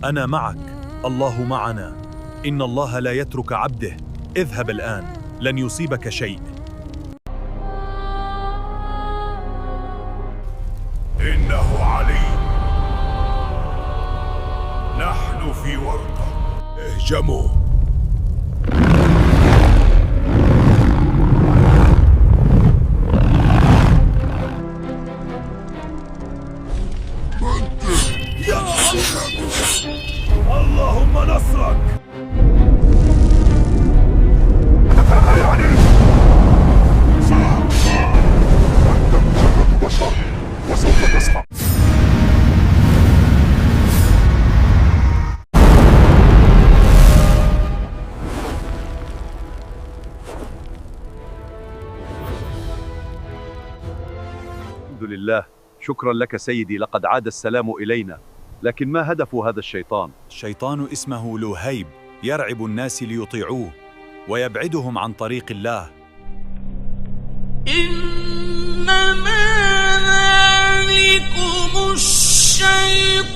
أنا معك، الله معنا، إن الله لا يترك عبده. اذهب الآن، لن يصيبك شيء. إنه علي، نحن في ورطة، اهجموا. يا الله، اللهم نصرك. وسوف تسمع. الحمد لله، شكرا لك سيدي، لقد عاد السلام إلينا. لكن ما هدف هذا الشيطان؟ الشيطان اسمه لهيب، يرعب الناس ليطيعوه ويبعدهم عن طريق الله. إنما ذلكم الشيطان